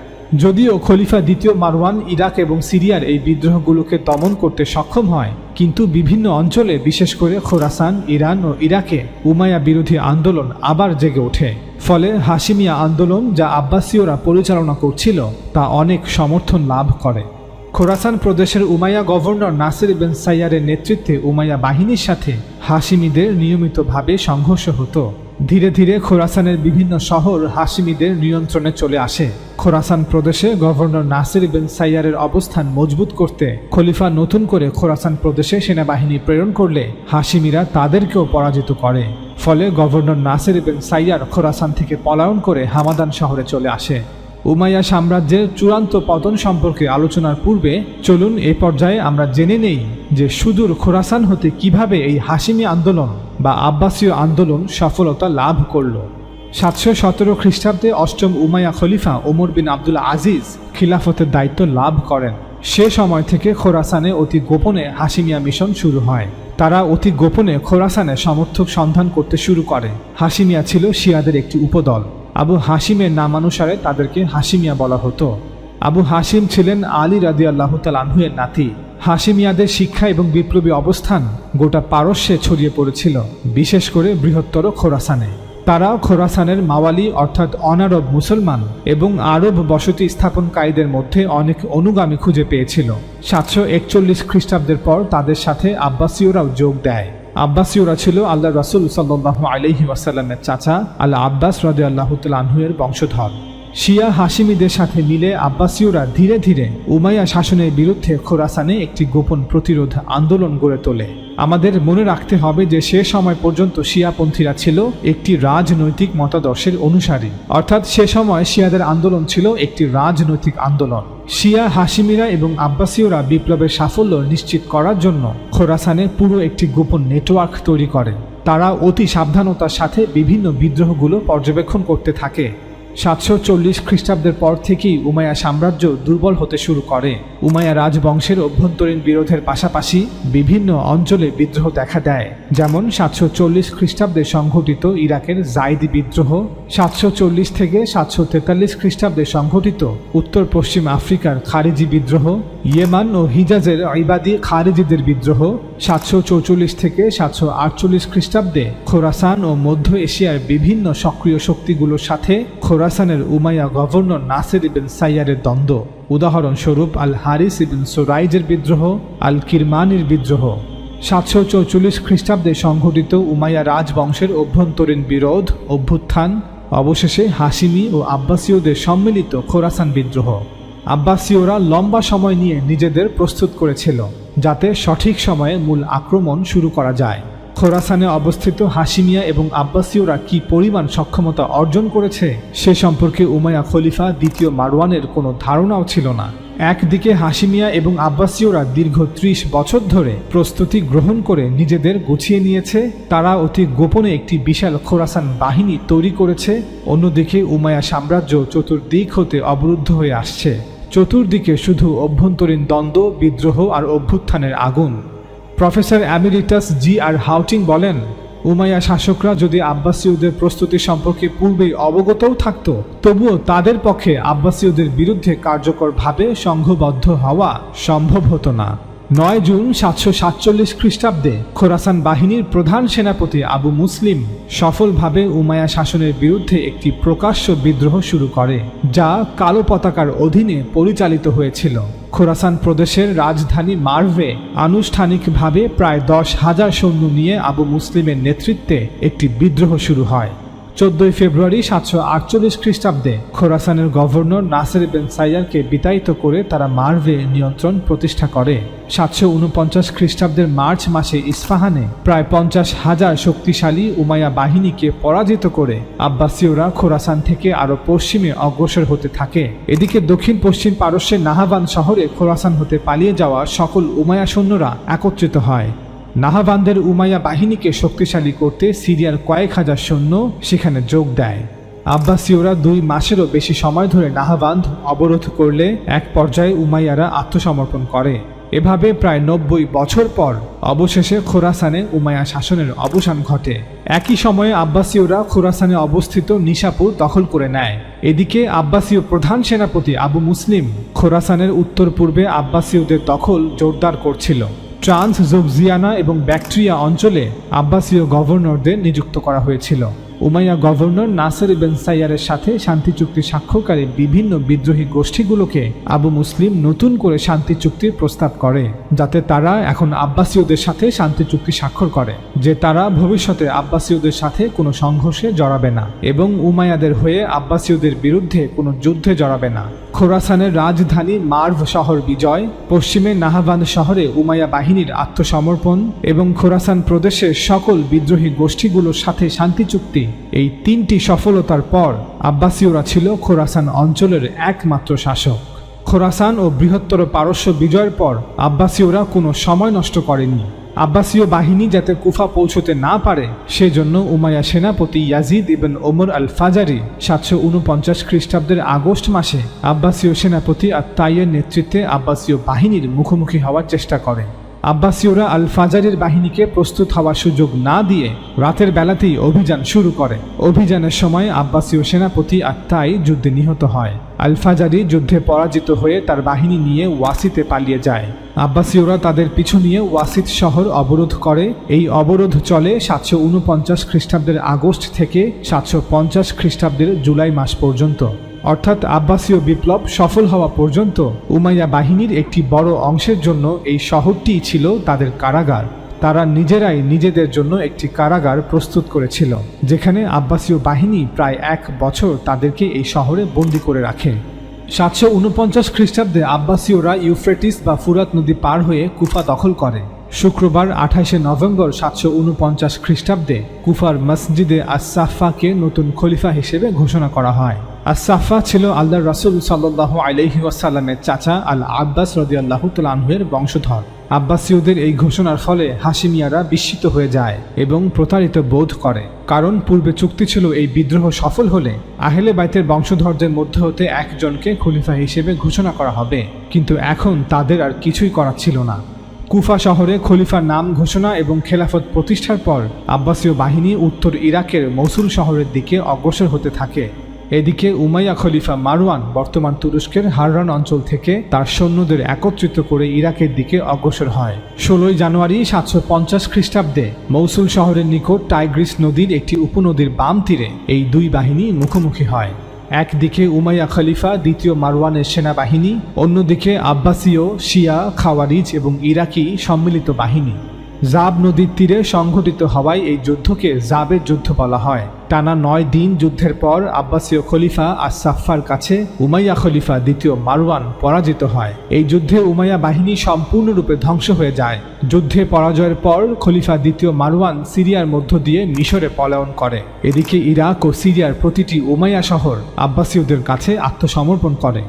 A: যদিও খলিফা দ্বিতীয় মারওয়ান ইরাক এবং সিরিয়ার এই বিদ্রোহগুলোকে দমন করতে সক্ষম হয়, কিন্তু বিভিন্ন অঞ্চলে বিশেষ করে খোরাসান, ইরান ও ইরাকে উমাইয়া বিরোধী আন্দোলন আবার জেগে ওঠে। ফলে হাশিমিয়া আন্দোলন, যা আব্বাসীয়রা পরিচালনা করছিল, তা অনেক সমর্থন লাভ করে। খোরাসান প্রদেশের উমাইয়া গভর্নর নাসির ইবন সাইয়ারের নেতৃত্বে উমাইয়া বাহিনীর সাথে হাশিমিদের নিয়মিতভাবে সংঘর্ষ হতো। ধীরে ধীরে খোরাসানের বিভিন্ন শহর হাশিমিদের নিয়ন্ত্রণে চলে আসে। খোরাসান প্রদেশে গভর্নর নাসির ইবন সাইয়ারের অবস্থান মজবুত করতে খলিফা নতুন করে খোরাসান প্রদেশে সেনাবাহিনী প্রেরণ করলে হাশিমিরা তাদেরকেও পরাজিত করে। ফলে গভর্নর নাসির ইবন সাইয়ার খোরাসান থেকে পলায়ন করে হামাদান শহরে চলে আসে। উমাইয়া সাম্রাজ্যের চূড়ান্ত পতন সম্পর্কে আলোচনার পূর্বে চলুন এ পর্যায়ে আমরা জেনে নেই যে সুদূর খোরাসান হতে কিভাবে এই হাশিমি আন্দোলন বা আব্বাসীয় আন্দোলন সফলতা লাভ করল। 717 খ্রিস্টাব্দে অষ্টম উমাইয়া খলিফা ওমর বিন আব্দুল আজিজ খিলাফতের দায়িত্ব লাভ করেন। সে সময় থেকে খোরাসানে অতি গোপনে হাশিমিয়া মিশন শুরু হয়। তারা অতি গোপনে খোরাসানে সমর্থক সন্ধান করতে শুরু করে। হাশিমিয়া ছিল শিয়াদের একটি উপদল। আবু হাশিমের নামানুসারে তাদেরকে হাশিমিয়া বলা হতো। আবু হাশিম ছিলেন আলী রাদিয়াল্লাহু তাআলা আনহুর নাতি। হাশিমিয়াদের শিক্ষা এবং বিপ্লবী অবস্থান গোটা পারস্যে ছড়িয়ে পড়েছিল, বিশেষ করে বৃহত্তর খোরাসানে। তারা খোরাসানের মাওয়ালি অর্থাৎ অনারব মুসলমান এবং আরব বসতি স্থাপনকারীদের মধ্যে অনেক অনুগামী খুঁজে পেয়েছিল। 741 খ্রিস্টাব্দের পর তাদের সাথে আব্বাসীয়রাও যোগ দেয়। আব্বাসীয়রা ছিল আল্লাহ রাসূল সাল্লাল্লাহু আলাইহি ওয়াসাল্লামের চাচা আল আব্বাস রাদিয়াল্লাহু তাআলা আনহু এর বংশধর। শিয়া হাশিমিদের সাথে মিলে আব্বাসীয়রা ধীরে ধীরে উমাইয়া শাসনের বিরুদ্ধে খোরাসানে একটি গোপন প্রতিরোধ আন্দোলন গড়ে তোলে। আমাদের মনে রাখতে হবে যে সে সময় পর্যন্ত শিয়াপন্থীরা ছিল একটি রাজনৈতিক মতাদর্শের অনুসারী, অর্থাৎ সে সময় শিয়াদের আন্দোলন ছিল একটি রাজনৈতিক আন্দোলন। শিয়া হাশিমিরা এবং আব্বাসীয়রা বিপ্লবের সাফল্য নিশ্চিত করার জন্য খোরাসানে পুরো একটি গোপন নেটওয়ার্ক তৈরি করে। তারা অতি সাবধানতার সাথে বিভিন্ন বিদ্রোহগুলো পর্যবেক্ষণ করতে থাকে। 740 খ্রিস্টাব্দের পর থেকেই উমাইয়া সাম্রাজ্য দুর্বল হতে শুরু করে। উমাইয়া রাজবংশের অভ্যন্তরীণ বিরোধের পাশাপাশি বিভিন্ন অঞ্চলে বিদ্রোহ দেখা দেয়, যেমন 740 খ্রিস্টাব্দে সংঘটিত ইরাকের জাইদি বিদ্রোহ, 740 থেকে 743 খ্রিস্টাব্দে সংঘটিত উত্তর পশ্চিম আফ্রিকার খারিজি বিদ্রোহ, ইয়েমান ও হিজাজের ইবাদি খারিজিদের বিদ্রোহ, 744 থেকে 748 খ্রিস্টাব্দে খোরাসান ও মধ্য এশিয়ার বিভিন্ন সক্রিয় শক্তিগুলোর সাথে খোরাসানের উমাইয়া গভর্নর নাসির ইবন সাইয়ারের দ্বন্দ্ব, উদাহরণস্বরূপ আল হারিস ইবন সুরাইজের বিদ্রোহ, আল কিরমানির বিদ্রোহ। 744 খ্রিস্টাব্দে সংঘটিত উমাইয়া রাজবংশের অভ্যন্তরীণ বিরোধ, অভ্যুত্থান, অবশেষে হাশিমি ও আব্বাসীয়দের সম্মিলিত খোরাসান বিদ্রোহ। আব্বাসীয়রা লম্বা সময় নিয়ে নিজেদের প্রস্তুত করেছিল যাতে সঠিক সময়ে মূল আক্রমণ শুরু করা যায়। খোরাসানে অবস্থিত হাশিমিয়া এবং আব্বাসীয়রা কি পরিমাণ সক্ষমতা অর্জন করেছে সে সম্পর্কে উমাইয়া খলিফা দ্বিতীয় মারওয়ানের কোনো ধারণাও ছিল না। একদিকে হাশিমিয়া এবং আব্বাসীয়রা দীর্ঘ 30 বছর ধরে প্রস্তুতি গ্রহণ করে নিজেদের গুছিয়ে নিয়েছে, তারা অতি গোপনে একটি বিশাল খোরাসান বাহিনী তৈরি করেছে। অন্যদিকে উমাইয়া সাম্রাজ্য চতুর্দিক হতে অবরুদ্ধ হয়ে আসছে। চতুর্দিকে শুধু অভ্যন্তরীণ দ্বন্দ্ব, বিদ্রোহ আর অভ্যুত্থানের আগুন। Professor emeritus জি.আর. হাউটিং বলেন, উমাইয়া শাসকরা যদি আব্বাসীয়দের প্রস্তুতি সম্পর্কে পূর্বেই অবগতও থাকত, তবুও তাদের পক্ষে আব্বাসীয়দের বিরুদ্ধে কার্যকরভাবে সংঘবদ্ধ হওয়া সম্ভব হতো না। 9 জুন 747 খ্রিস্টাব্দে খোরাসান বাহিনীর প্রধান সেনাপতি আবু মুসলিম সফলভাবে উমাইয়া শাসনের বিরুদ্ধে একটি প্রকাশ্য বিদ্রোহ শুরু করে, যা কালো পতাকার অধীনে পরিচালিত হয়েছিল। খোরাসান প্রদেশের রাজধানী মারভে আনুষ্ঠানিকভাবে প্রায় 10,000 সৈন্য নিয়ে আবু মুসলিমের নেতৃত্বে একটি বিদ্রোহ শুরু হয়। 14 ফেব্রুয়ারি 748 খ্রিস্টাব্দে খোরাসানের গভর্নর নাসির ইবন সাইয়ারকে বিতাড়িত করে তারা মারভে নিয়ন্ত্রণ প্রতিষ্ঠা করে। 749 খ্রিস্টাব্দের মার্চ মাসে ইস্পাহানে প্রায় 50,000 শক্তিশালী উমাইয়া বাহিনীকে পরাজিত করে আব্বাসীয়রা খোরাসান থেকে আরও পশ্চিমে অগ্রসর হতে থাকে। এদিকে দক্ষিণ পশ্চিম পারস্যের নাহাবান শহরে খোরাসান হতে পালিয়ে যাওয়া সকল উমাইয়া সৈন্যরা একত্রিত হয়। নাহাবানদের উমাইয়া বাহিনীকে শক্তিশালী করতে সিরিয়ার কয়েক হাজার সৈন্য সেখানে যোগ দেয়। আব্বাসীয়রা 2 মাসেরও বেশি সময় ধরে নাহাবান্ধ অবরোধ করলে এক পর্যায়ে উমাইয়ারা আত্মসমর্পণ করে। এভাবে প্রায় 90 বছর পর অবশেষে খোরাসানে উমাইয়া শাসনের অবসান ঘটে। একই সময়ে আব্বাসীয়রা খোরাসানে অবস্থিত নিশাপুর দখল করে নেয়। এদিকে আব্বাসীয় প্রধান সেনাপতি আবু মুসলিম খোরাসানের উত্তর পূর্বে আব্বাসীয়দের দখল জোরদার করছিল। ট্রান্স জোবজিয়ানা এবং ব্যাকট্রিয়া অঞ্চলে আব্বাসীয় গভর্নরদের নিযুক্ত করা হয়েছিল। উমাইয়া গভর্নর নাসির ইবন সাইয়ারের সাথে শান্তি চুক্তি স্বাক্ষরকারী বিভিন্ন বিদ্রোহী গোষ্ঠীগুলোকে আবু মুসলিম নতুন করে শান্তি চুক্তির প্রস্তাব করে, যাতে তারা এখন আব্বাসীয়দের সাথে শান্তি চুক্তি স্বাক্ষর করে যে তারা ভবিষ্যতে আব্বাসীয়দের সাথে কোনো সংঘর্ষে জড়াবে না এবং উমাইয়াদের হয়ে আব্বাসীয়দের বিরুদ্ধে কোনো যুদ্ধে জড়াবে না। খোরাসানের রাজধানী মার্ভ শহর বিজয়, পশ্চিমে নাহাবান শহরে উমাইয়া বাহিনীর আত্মসমর্পণ এবং খোরাসান প্রদেশের সকল বিদ্রোহী গোষ্ঠীগুলোর সাথে শান্তি চুক্তি, এই 3টি সফলতার পর আব্বাসীয়রা ছিল খোরাসান অঞ্চলের একমাত্র শাসক। খোরাসান ও বৃহত্তর পারস্য বিজয়ের পর আব্বাসীয়রা কোনো সময় নষ্ট করেনি। আব্বাসীয় বাহিনী যাতে কুফা পৌঁছতে না পারে সেজন্য উমাইয়া সেনাপতি ইয়াজিদ ইবন ওমর আল ফাজারি 749 খ্রিস্টাব্দের আগস্ট মাসে আব্বাসীয় সেনাপতি আত-তাইয়ের নেতৃত্বে আব্বাসীয় বাহিনীর মুখোমুখি হওয়ার চেষ্টা করে। আব্বাসীয়রা আল ফাজারের বাহিনীকে প্রস্তুত হওয়ার সুযোগ না দিয়ে রাতের বেলাতেই অভিযান শুরু করে। অভিযানের সময় আব্বাসীয় সেনাপতি আত্তাই যুদ্ধে নিহত হয়। আল ফাজারি যুদ্ধে পরাজিত হয়ে তার বাহিনী নিয়ে ওয়াসিতে পালিয়ে যায়। আব্বাসীয়রা তাদের পিছু নিয়ে ওয়াসিত শহর অবরোধ করে। এই অবরোধ চলে 749 খ্রিস্টাব্দের আগস্ট থেকে 750 খ্রিস্টাব্দের জুলাই মাস পর্যন্ত। অর্থাৎ আব্বাসীয় বিপ্লব সফল হওয়া পর্যন্ত উমাইয়া বাহিনীর একটি বড় অংশের জন্য এই শহরটিই ছিল তাদের কারাগার। তারা নিজেরাই নিজেদের জন্য একটি কারাগার প্রস্তুত করেছিল, যেখানে আব্বাসীয় বাহিনী প্রায় 1 বছর তাদেরকে এই শহরে বন্দী করে রাখে। 749 খ্রিস্টাব্দে আব্বাসীয়রা ইউফ্রেটিস বা ফুরাত নদী পার হয়ে কুফা দখল করে। শুক্রবার 28শে নভেম্বর 749 খ্রিস্টাব্দে কুফার মসজিদে আস-সাফাকে নতুন খলিফা হিসেবে ঘোষণা করা হয়। আস-সাফা ছিল আল্লাহর রাসূল সাল্লাল্লাহু আলাইহি ওয়াসাল্লামের চাচা আল আব্বাস রাদিয়াল্লাহু তাআলা আনহুর বংশধর। আব্বাসীয়দের এই ঘোষণার ফলে হাশিমিয়ারা বিস্মিত হয়ে যায় এবং প্রতারিত বোধ করে, কারণ পূর্বে চুক্তি ছিল এই বিদ্রোহ সফল হলে আহলে বাইতের বংশধরদের মধ্যে হতে একজনকে খলিফা হিসেবে ঘোষণা করা হবে, কিন্তু এখন তাদের আর কিছুই করার ছিল না। কুফা শহরে খলিফার নাম ঘোষণা এবং খেলাফত প্রতিষ্ঠার পর আব্বাসীয় বাহিনী উত্তর ইরাকের মৌসুল শহরের দিকে অগ্রসর হতে থাকে। এদিকে উমাইয়া খলিফা মারওয়ান বর্তমান তুরস্কের হাররান অঞ্চল থেকে তার সৈন্যদের একত্রিত করে ইরাকের দিকে অগ্রসর হয়। 16 জানুয়ারি 750 খ্রিস্টাব্দে মৌসুল শহরের নিকট টাইগ্রিস নদীর একটি উপনদীর বাম তীরে এই দুই বাহিনী মুখোমুখি হয়। একদিকে উমাইয়া খলিফা দ্বিতীয় মারওয়ানের সেনাবাহিনী, অন্যদিকে আব্বাসীয়, শিয়া, খাওয়ারিজ এবং ইরাকি সম্মিলিত বাহিনী। জাব নদীর তীরে সংঘটিত হওয়ায় এই যুদ্ধকে জাবের যুদ্ধ বলা হয়। টানা 9 দিন যুদ্ধের পর আব্বাসীয় খলিফা আস-সাফার কাছে উমাইয়া খলিফা দ্বিতীয় মারওয়ান পরাজিত হয়। এই যুদ্ধে উমাইয়া বাহিনী সম্পূর্ণরূপে ধ্বংস হয়ে যায়। যুদ্ধে পরাজয়ের পর খলিফা দ্বিতীয় মারওয়ান সিরিয়ার মধ্য দিয়ে মিশরে পলায়ন করে। এদিকে ইরাক ও সিরিয়ার প্রতিটি উমাইয়া শহর আব্বাসীয়দের কাছে আত্মসমর্পণ করে।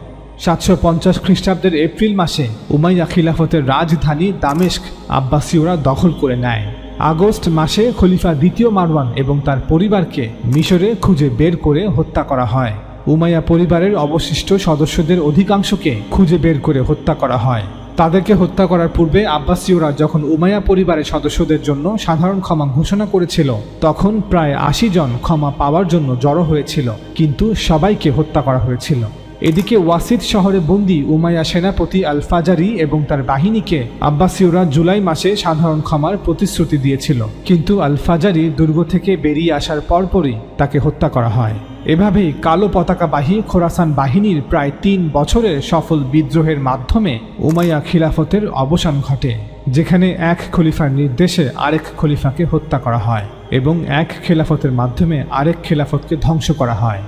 A: 750 খ্রিস্টাব্দের এপ্রিল মাসে উমাইয়া খিলাফতের রাজধানী দামেস্ক আব্বাসীয়রা দখল করে নেয়। আগস্ট মাসে খলিফা দ্বিতীয় মারওয়ান এবং তার পরিবারকে মিশরে খুঁজে বের করে হত্যা করা হয়। উমাইয়া পরিবারের অবশিষ্ট সদস্যদের অধিকাংশকে খুঁজে বের করে হত্যা করা হয়। তাদেরকে হত্যা করার পূর্বে আব্বাসীয়রা যখন উমাইয়া পরিবারের সদস্যদের জন্য সাধারণ ক্ষমা ঘোষণা করেছিল, তখন প্রায় 80 জন ক্ষমা পাওয়ার জন্য জড়ো হয়েছিল, কিন্তু সবাইকে হত্যা করা হয়েছিল। এদিকে ওয়াসিত শহরে বন্দী উমাইয়া সেনাপতি আল ফাজারি এবং তার বাহিনীকে আব্বাসীয়রা জুলাই মাসে সাধারণ ক্ষমার প্রতিশ্রুতি দিয়েছিল, কিন্তু আল ফাজারি দুর্গ থেকে বেরিয়ে আসার পরপরই তাকে হত্যা করা হয়। এভাবেই কালো পতাকাবাহী খোরাসান বাহিনীর প্রায় 3 বছরের সফল বিদ্রোহের মাধ্যমে উমাইয়া খিলাফতের অবসান ঘটে, যেখানে এক খলিফার নির্দেশে আরেক খলিফাকে হত্যা করা হয় এবং এক খেলাফতের মাধ্যমে আরেক খেলাফতকে ধ্বংস করা হয়।